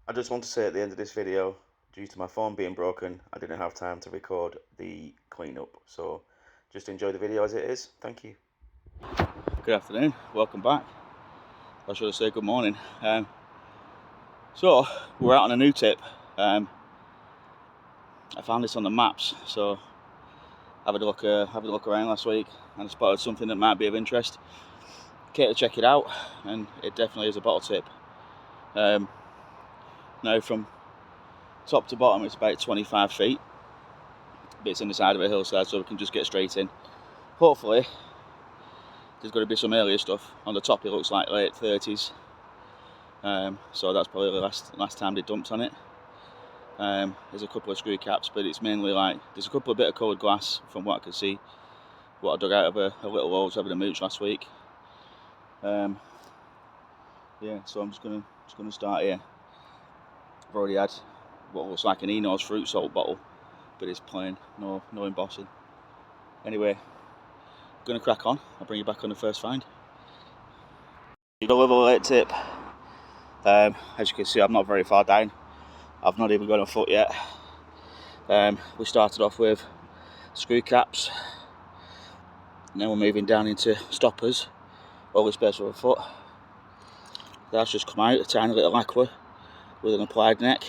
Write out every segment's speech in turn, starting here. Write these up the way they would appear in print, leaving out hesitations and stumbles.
I just want to say at the end of this video, due to my phone being broken, I didn't have time to record the cleanup. So just enjoy the video as it is. Thank you. Good afternoon, welcome back. I should have said good morning. So we're out on a new tip. I found this on the maps, so having a look around last week and I spotted something that might be of interest. Came to check it out, and it definitely is a bottle tip. Now from top to bottom it's about 25 feet, but it's in the side of a hillside, so we can just get straight in. Hopefully there's going to be some earlier stuff. On the top it looks like late 30s, so that's probably the last time they dumped on it. There's a couple of screw caps, but it's mainly like there's a couple of bit of coloured glass from what I can see, what I dug out of a little hole having a mooch last week. Yeah, so I'm just gonna start here. I've already had what looks like an Enos fruit salt bottle, but it's plain, no embossing. Anyway, I'm gonna crack on. I'll bring you back on the first find. A little late tip. As you can see, I'm not very far down. I've not even gone a foot yet. We started off with screw caps. Now we're moving down into stoppers, all the space of a foot. That's just come out, a tiny little aqua with an applied neck.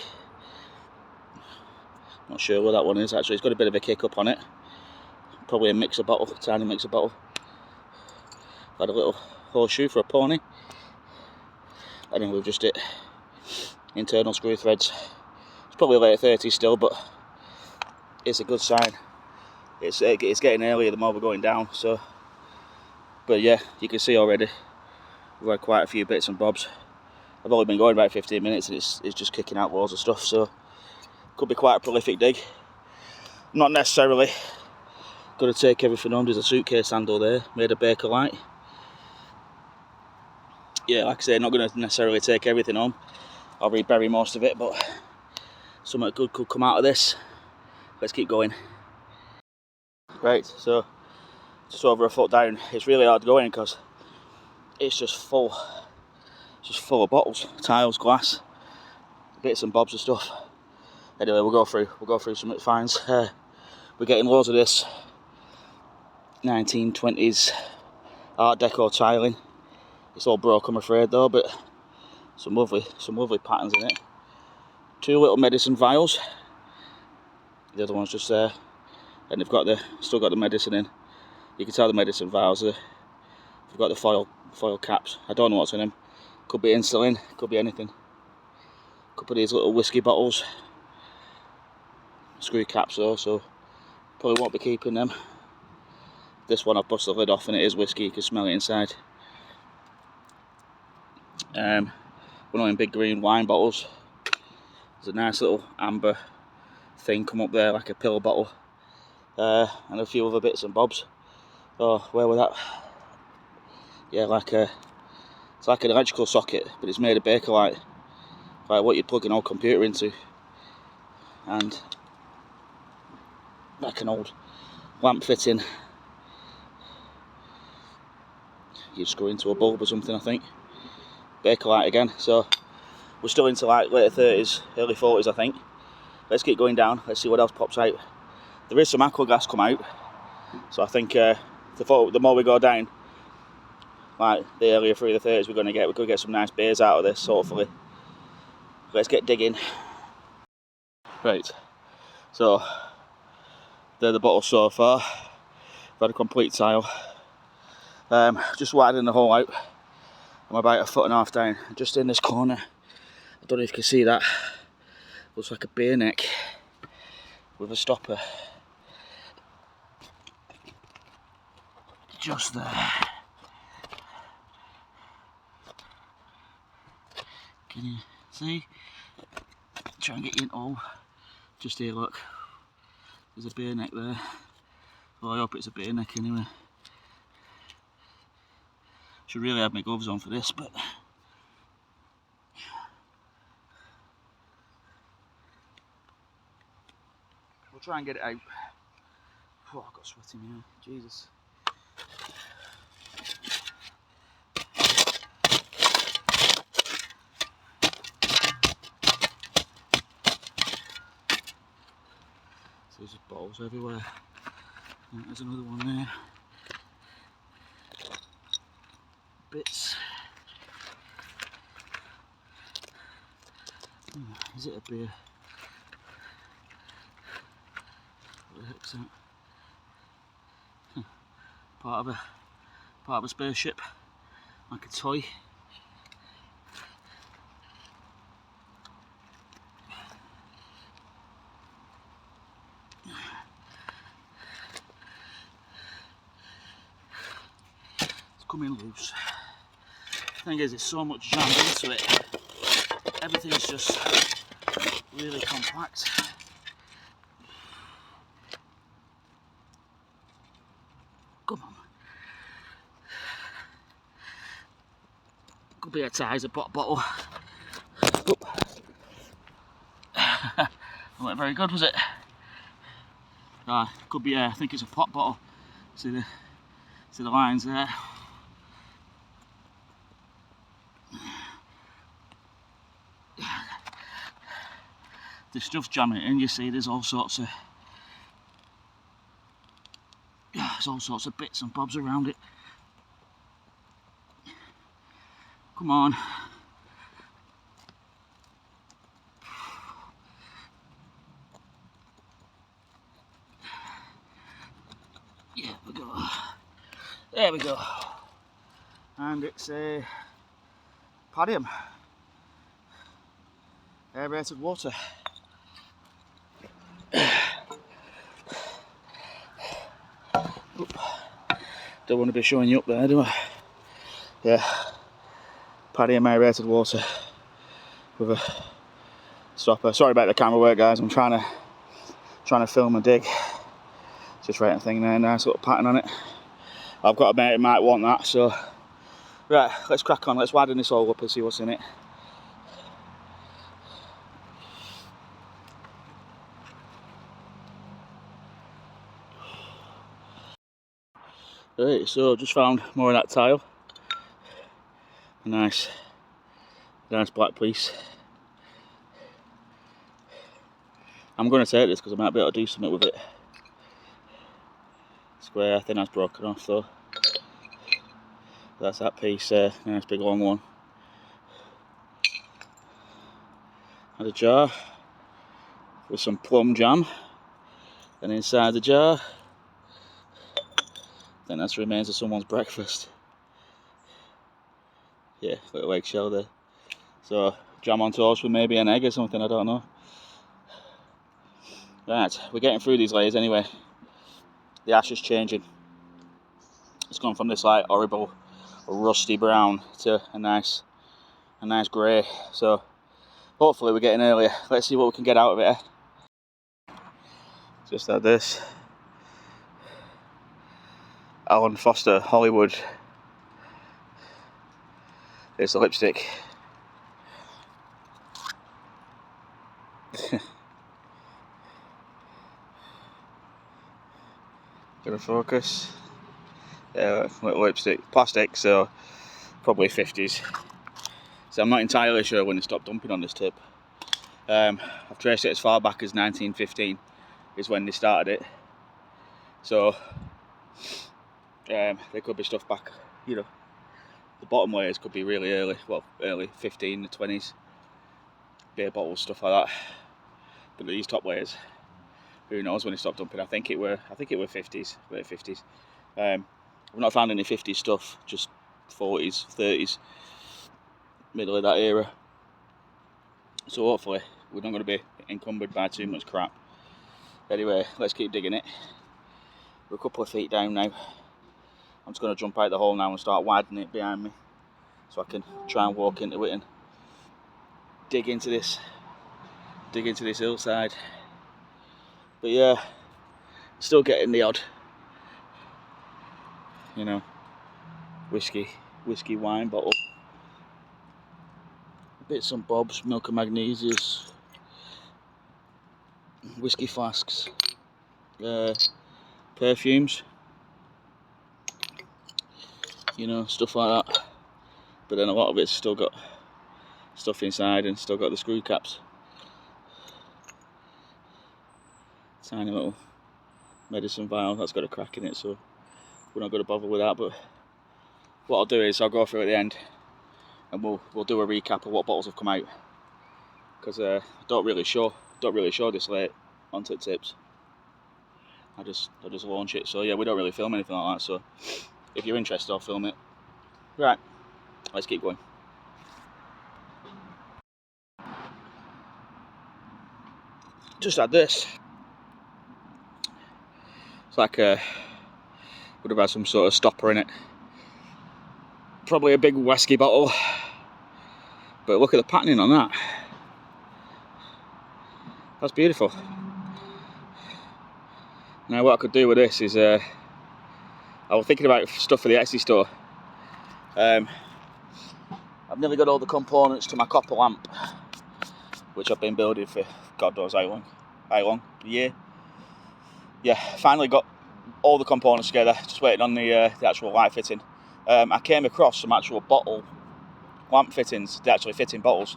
Not sure where that one is actually. It's got a bit of a kick up on it. Probably a mixer bottle, tiny mixer bottle. Had a little horseshoe for a pony. And then we've just hit internal screw threads. It's probably late 30s still, but it's a good sign. It's getting earlier the more we're going down. So, but yeah, you can see already we've had quite a few bits and bobs. I've only been going about 15 minutes and it's just kicking out loads of stuff. So could be quite a prolific dig. Not necessarily going to take everything home. There's a suitcase handle there, made of Bakelite. Yeah, like I say, not going to necessarily take everything home. I'll rebury most of it, but something good could come out of this. Let's keep going. Right, so just over a foot down. It's really hard going because it's just full. It's just full of bottles, tiles, glass, bits and bobs of stuff. Anyway, we'll go through some finds. We're getting loads of this 1920s Art Deco tiling. It's all broke, I'm afraid, though, but some lovely patterns in it. Two little medicine vials. The other one's just there, and they've still got the medicine in. You can tell the medicine vials. They've got the foil caps. I don't know what's in them. Could be insulin. Could be anything. A couple of these little whiskey bottles. Screw caps though, so probably won't be keeping them. This one I've busted the lid off and it is whiskey, you can smell it inside. We're not in big green wine bottles. There's a nice little amber thing come up there like a pill bottle. And a few other bits and bobs. Oh, where was that? Yeah, it's like an electrical socket, but it's made of Bakelite. Like what you'd plug an old computer into. And like an old lamp fitting. You'd screw into a bulb or something, I think. Bakelite again, so we're still into like late 30s, early 40s, I think. Let's keep going down, let's see what else pops out. There is some aqua gas come out, so I think the more we go down, like the earlier through the 30s we could get some nice beers out of this, hopefully. Let's get digging. Right, so they're the bottles so far. I've had a complete tile. Just widening the hole out. I'm about 1.5 foot down, just in this corner. I don't know if you can see that. Looks like a beer neck with a stopper. Just there. Can you see? Try and get you in. Oh, just here, look. There's a beer neck there. Well, I hope it's a beer neck anyway. Should really have my gloves on for this, but we'll try and get it out. Oh, I've got sweat in here. Jesus. There's just bottles everywhere. And there's another one there. Bits. Is it a beer? What the heck's that? Part of a spaceship, like a toy. It's coming loose. Thing is, there's so much jammed into it. Everything's just really compact. Come on. Could be a size of bottle. Wasn't very good, was it? Could be. I think it's a pop bottle. See the lines there. The stuff's jamming in. You see, there's all sorts of bits and bobs around it. Come on. Yeah, we go. There we go. And it's a Padium aerated water. Don't want to be showing you up there, do I? Yeah, Padium aerated water with a stopper. Sorry about the camera work, guys. I'm trying to film a dig. Just writing thing there, nice little pattern on it. I've got a mate who might want that, so right, let's crack on. Let's widen this all up and see what's in it. Right, so just found more of that tile. A nice black piece. I'm going to take this because I might be able to do something with it. Square, I think that's broken off though. That's that piece, nice big long one. And a jar with some plum jam, and inside the jar, I think that's remains of someone's breakfast. Yeah, little eggshell there. So jam on toast with maybe an egg or something, I don't know. Right, we're getting through these layers anyway. The ash is changing. It's gone from this like horrible rusty brown to a nice grey. So hopefully we're getting earlier. Let's see what we can get out of it. Just like this. Alan Foster Hollywood. It's the lipstick. Gonna focus. Yeah, little lipstick. Plastic, so probably 50s. So I'm not entirely sure when they stopped dumping on this tip. I've traced it as far back as 1915 is when they started it. So there could be stuff back, you know, the bottom layers could be really early, well, early 15, the 20s, beer bottles, stuff like that. But these top layers, who knows when they stopped dumping? I think it were 50s, late 50s. We've not found any 50s stuff, just 40s, 30s, middle of that era. So hopefully we're not going to be encumbered by too much crap. Anyway, let's keep digging it. We're a couple of feet down now. I'm just going to jump out the hole now and start widening it behind me, so I can try and walk into it and dig into this hillside. But yeah, still getting the odd, you know, whiskey wine bottle. Bits and bobs, milk and magnesias, whiskey flasks, perfumes, you know, stuff like that. But then a lot of it's still got stuff inside and still got the screw caps. Tiny little medicine vial, that's got a crack in it, so we're not going to bother with that. But what I'll do is I'll go through at the end and we'll do a recap of what bottles have come out, because I don't really show this late onto the tips. I just launch it. So yeah, we don't really film anything like that, so if you're interested, I'll film it. Right, let's keep going. Just had this. It's like would have had some sort of stopper in it. Probably a big whiskey bottle. But look at the patterning on that. That's beautiful. Now what I could do with this is, I was thinking about stuff for the Etsy store. I've nearly got all the components to my copper lamp, which I've been building for God knows how long, a year. Yeah, finally got all the components together, just waiting on the actual light fitting. I came across some actual bottle lamp fittings, they actually fit in bottles,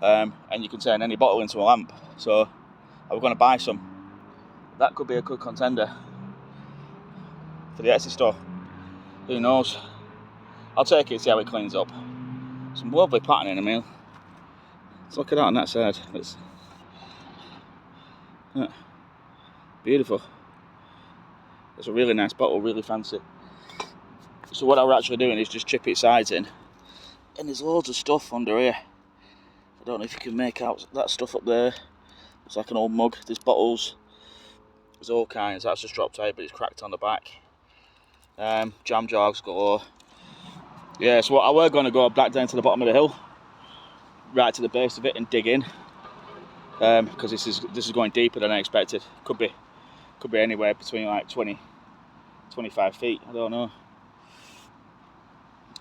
and you can turn any bottle into a lamp, so I was going to buy some. That could be a good contender for the Etsy store, who knows. I'll take it, see how it cleans up. Some lovely patterning, I mean, let's look at that on that side. It's beautiful. It's a really nice bottle, really fancy. So what I'm actually doing is just chip its sides in, and there's loads of stuff under here. I don't know if you can make out that stuff up there. It's like an old mug. There's bottles, there's all kinds. That's just dropped out, but it's cracked on the back. Jam jars galore. Yeah, so I were going to go back down to the bottom of the hill, right to the base of it, and dig in, because this is going deeper than I expected. Could be anywhere between like 20-25 feet. I don't know.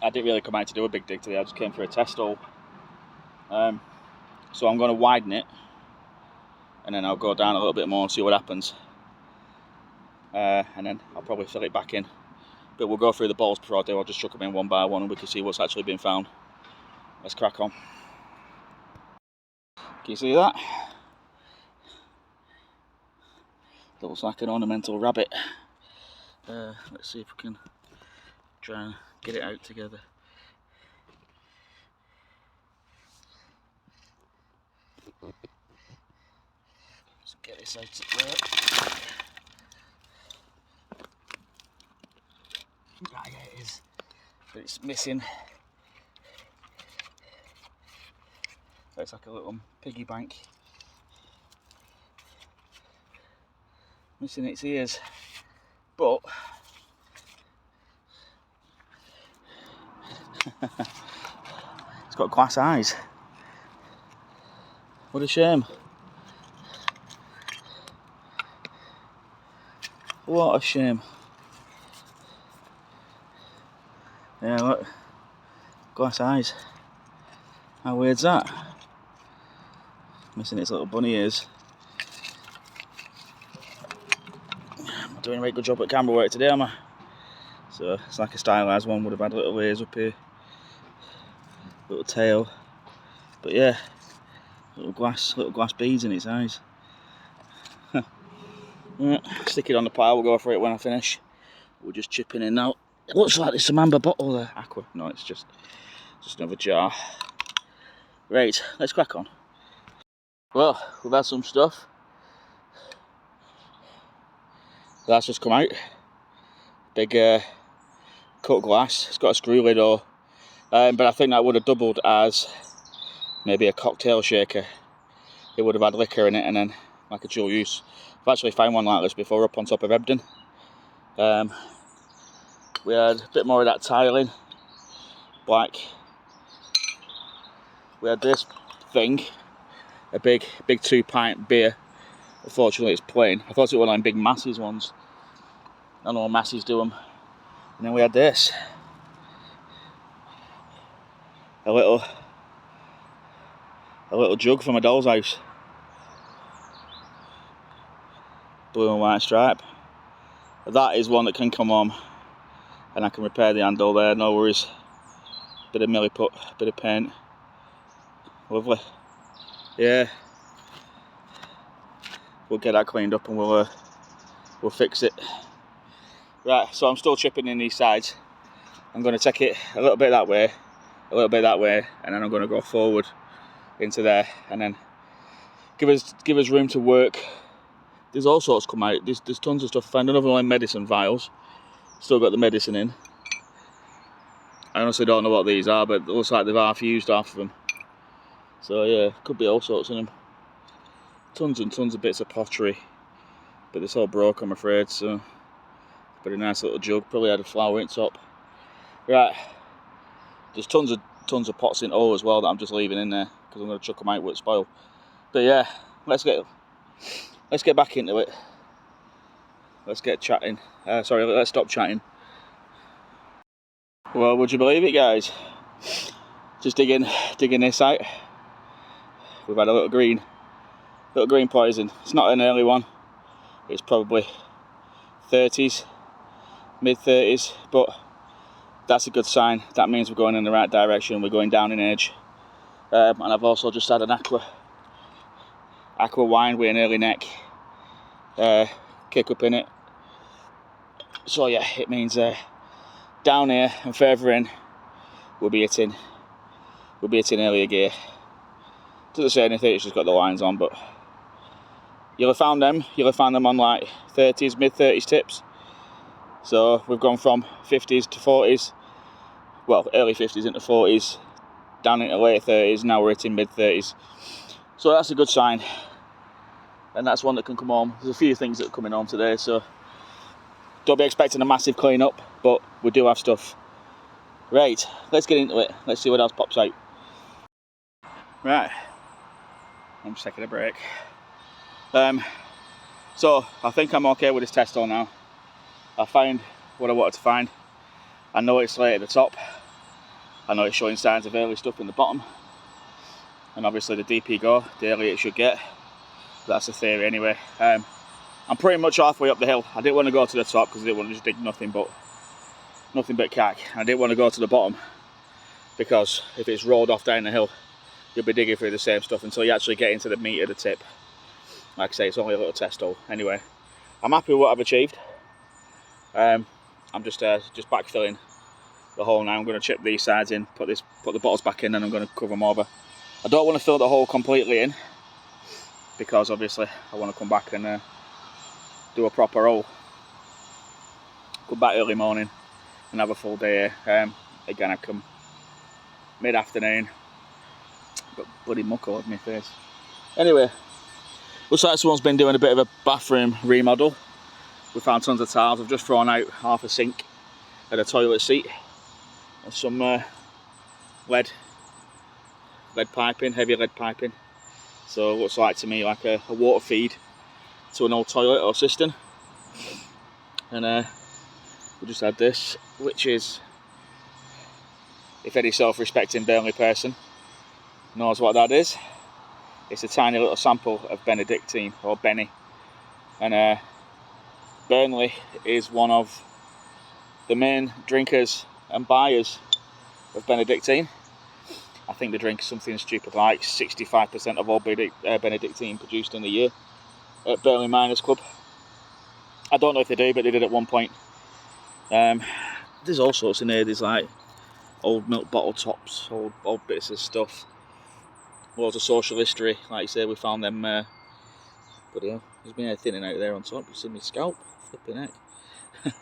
I didn't really come out to do a big dig today. I just came for a test hole. So I'm going to widen it, and then I'll go down a little bit more and see what happens. And then I'll probably fill it back in. But we'll go through the bottles before I do. I'll just chuck them in one by one and we can see what's actually been found. Let's crack on. Can you see that? Looks like an ornamental rabbit. Let's see if we can try and get it out together. Let's get this out of there. Right, yeah, it is, but it's missing. It's like a little piggy bank. Missing its ears, but it's got glass eyes. What a shame. What a shame. Yeah, look, glass eyes. How weird's that? Missing its little bunny ears. I'm doing a very good job at camera work today, am I? So it's like a stylised one, would have had little ears up here, little tail. But yeah, little glass beads in its eyes. Right, stick it on the pile, we'll go for it when I finish. We're just chipping in now. It looks like there's some amber bottle there. Aqua. No, it's just another jar. Right, let's crack on. Well, we've had some stuff. That's just come out. Big cut glass. It's got a screw lid or, but I think that would have doubled as maybe a cocktail shaker. It would have had liquor in it and then like a dual use. I've actually found one like this before up on top of Ebden. We had a bit more of that tiling, black. We had this thing, a big 2-pint beer. Unfortunately it's plain. I thought it was like big Massey's ones. I know Massey's do them. And then we had this, a little jug from a doll's house, blue and white stripe. That is one that can come on, and I can repair the handle there, no worries. Bit of milliput, bit of paint, lovely. Yeah, we'll get that cleaned up and we'll fix it. Right, so I'm still chipping in these sides. I'm going to take it a little bit that way, a little bit that way, and then I'm going to go forward into there, and then give us room to work. There's all sorts come out. There's tons of stuff. I found another one, medicine vials. Still got the medicine in. I honestly don't know what these are, but it looks like they've half used half of them. So yeah, could be all sorts in them. Tons and tons of bits of pottery, but it's all broke, I'm afraid. So, but a nice little jug. Probably had a flower in top. Right, there's tons of pots in O as well that I'm just leaving in there because I'm going to chuck them out with spoil. But yeah, let's get back into it. Let's get chatting. Sorry, let's stop chatting. Well, would you believe it, guys? Just digging this out. We've had a little green poison. It's not an early one. It's probably 30s, mid 30s, but that's a good sign. That means we're going in the right direction. We're going down in age. And I've also just had an aqua wine with an early neck kick up in it. So yeah, it means down here and further in we'll be hitting earlier gear. Doesn't say anything, it's just got the lines on, but you'll have found them on like 30s, mid 30s tips. So we've gone from 50s to 40s, well, early 50s into 40s, down into late 30s, now we're hitting mid 30s. So that's a good sign, and that's one that can come home. There's a few things that are coming home today, so don't be expecting a massive clean up, but we do have stuff. Right, let's get into it. Let's see what else pops out. Right, I'm just taking a break. So I think I'm okay with this test hole now. I found what I wanted to find. I know it's late at the top. I know it's showing signs of early stuff in the bottom. And obviously the deeper you go, the earlier it should get. That's the theory anyway. I'm pretty much halfway up the hill. I didn't want to go to the top because I didn't want to just dig nothing but cack. I didn't want to go to the bottom because if it's rolled off down the hill, you'll be digging through the same stuff until you actually get into the meat of the tip. Like I say, it's only a little test hole. Anyway, I'm happy with what I've achieved. I'm just backfilling the hole now. I'm going to chip these sides in, put the bottles back in, and I'm going to cover them over. I don't want to fill the hole completely in because obviously I want to come back and do a proper hole. Come back early morning and have a full day. Again, I come mid-afternoon, but bloody muck all over my face. Anyway, looks like someone's been doing a bit of a bathroom remodel. We found tons of tiles. I've just thrown out half a sink and a toilet seat and some lead piping, heavy lead piping. So it looks like to me like a water feed to an old toilet or cistern. And we just had this, which is, if any self-respecting Burnley person knows what that is, it's a tiny little sample of Benedictine, or Benny. And Burnley is one of the main drinkers and buyers of Benedictine. I think they drink something stupid like 65% of all Benedictine produced in the year at Burnley Miners Club. I don't know if they do, but they did at one point. There's all sorts in here. There's like old milk bottle tops, old bits of stuff. Loads of social history. Like you say, we found them. But yeah, there's been anything thinning out there on top. You see my scalp? Flipping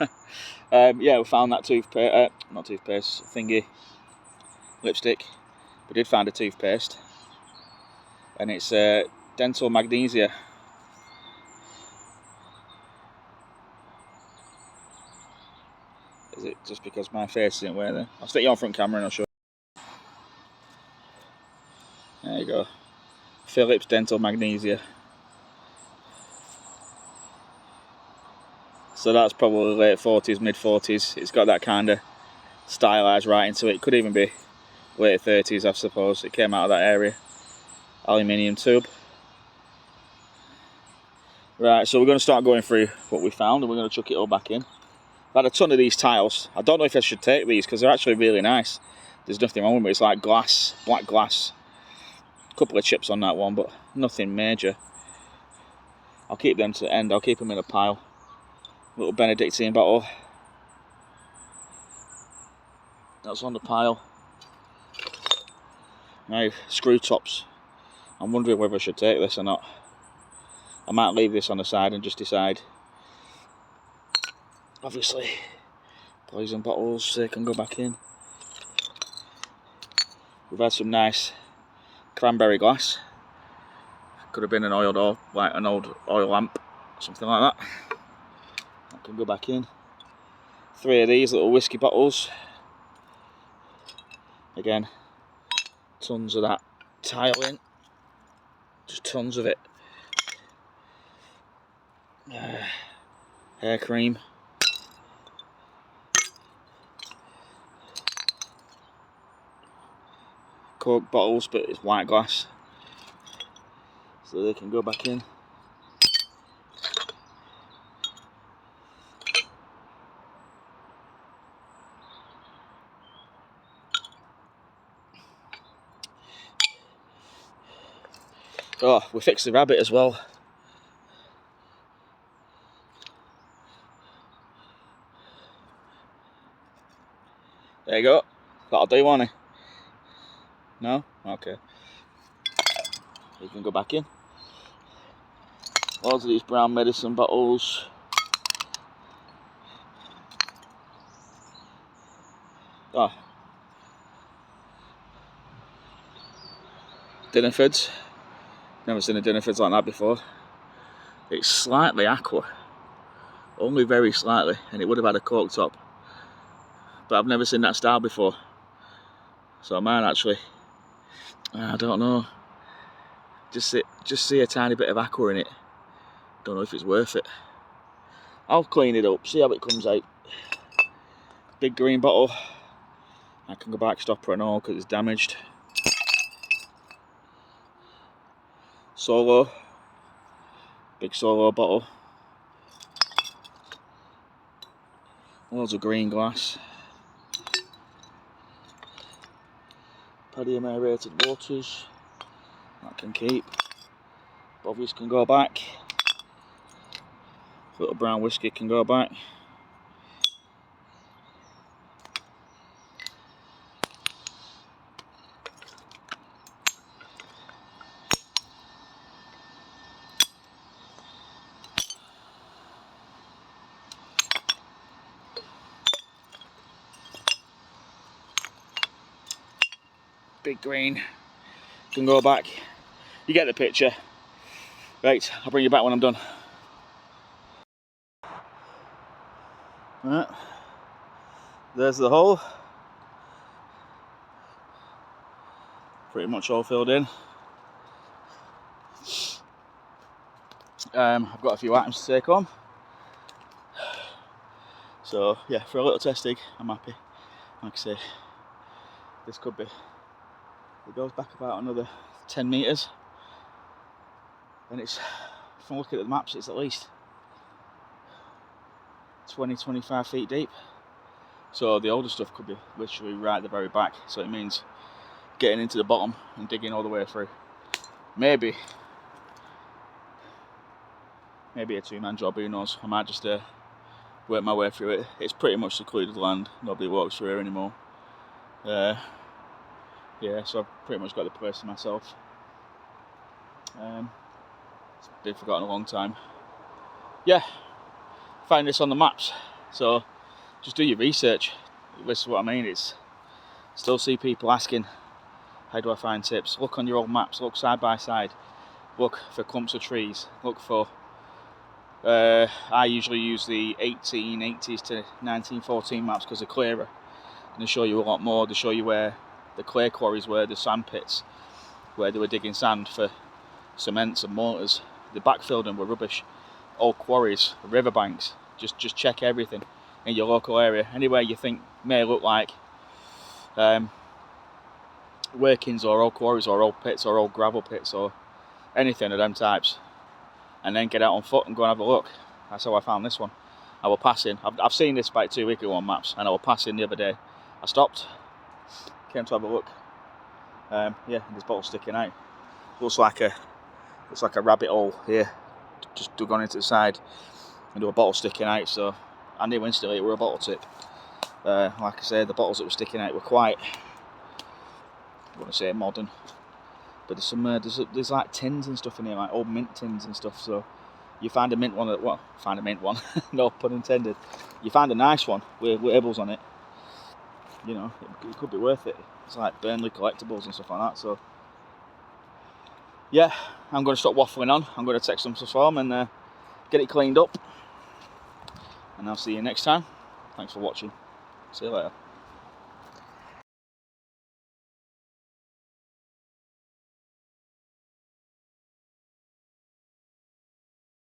heck. Yeah, we found that not toothpaste, thingy, lipstick. We did find a toothpaste, and it's dental magnesia. Is it just because my face isn't where there? I'll stick you on front camera and I'll show you. There you go. Philips Dental Magnesia. So that's probably late 40s, mid 40s. It's got that kind of stylised writing to it. Could even be late 30s, I suppose. It came out of that area. Aluminium tube. Right, so we're going to start going through what we found and we're going to chuck it all back in. I've had a ton of these tiles. I don't know if I should take these because they're actually really nice. There's nothing wrong with them. It's like glass, black glass. A couple of chips on that one, but nothing major. I'll keep them to the end. I'll keep them in a pile. Little Benedictine bottle. That's on the pile. Now, screw tops. I'm wondering whether I should take this or not. I might leave this on the side and just decide. Obviously, poison bottles, they can go back in. We've had some nice cranberry glass. Could have been an oil door, like an old oil lamp, something like that. That can go back in. 3 of these little whiskey bottles. Again, tons of that tiling. Just tons of it. Hair cream. Coke bottles, but it's white glass, so they can go back in. Oh, we fixed the rabbit as well. There you go. That'll do, won't it? No? Okay. You can go back in. Loads of these brown medicine bottles. Oh. Dinnerfords. Never seen a Dinnerfords like that before. It's slightly aqua. Only very slightly. And it would have had a cork top. But I've never seen that style before. So I might actually, I don't know. Just see a tiny bit of aqua in it. Don't know if it's worth it. I'll clean it up, see how it comes out. Big green bottle. I can go back, stopper and all, because it's damaged. Solo. Big Solo bottle. Loads of green glass. Podium aerated waters. That can keep. Bovies can go back. Little brown whiskey can go back. Big green can go back. You get the picture. Right, I'll bring you back when I'm done. Right, there's the hole. Pretty much all filled in. I've got a few items to take home. So yeah, for a little test dig, I'm happy. Like I say, this could be, it goes back about another 10 metres. And it's, from looking at the maps, it's at least 20-25 feet deep. So the older stuff could be literally right at the very back. So it means getting into the bottom and digging all the way through. Maybe a two-man job, who knows. I might just work my way through it. It's pretty much secluded land. Nobody walks through here anymore. Yeah, so I've pretty much got the place to myself. It's been forgotten a long time. Yeah, find this on the maps. So just do your research. This is what I mean. It's still see people asking, how do I find tips? Look on your old maps. Look side by side. Look for clumps of trees. Look for. I usually use the 1880s to 1914 maps because they're clearer and they show you a lot more. They show you where the clay quarries were, the sand pits, where they were digging sand for cements and mortars. The backfilled them were rubbish. Old quarries, riverbanks. Just check everything in your local area. Anywhere you think may look like workings or old quarries or old pits or old gravel pits or anything of them types. And then get out on foot and go and have a look. That's how I found this one. I was passing. I've seen this about 2 weeks ago on maps, and I was passing the other day. I stopped, came to have a look. Yeah, this bottle's sticking out. Looks like a rabbit hole here. just dug on into the side and do a bottle sticking out. So I knew instantly it were a bottle tip. Like I said, the bottles that were sticking out were quite, I want to say modern, but there's some there's like tins and stuff in here, like old mint tins and stuff. So you find a mint one, find a mint one, no pun intended. You find a nice one with labels on it, you know, it could be worth it. It's like Burnley collectibles and stuff like that. So yeah, I'm going to stop waffling on. I'm going to take some stuff home and get it cleaned up. And I'll see you next time. Thanks for watching. See you later.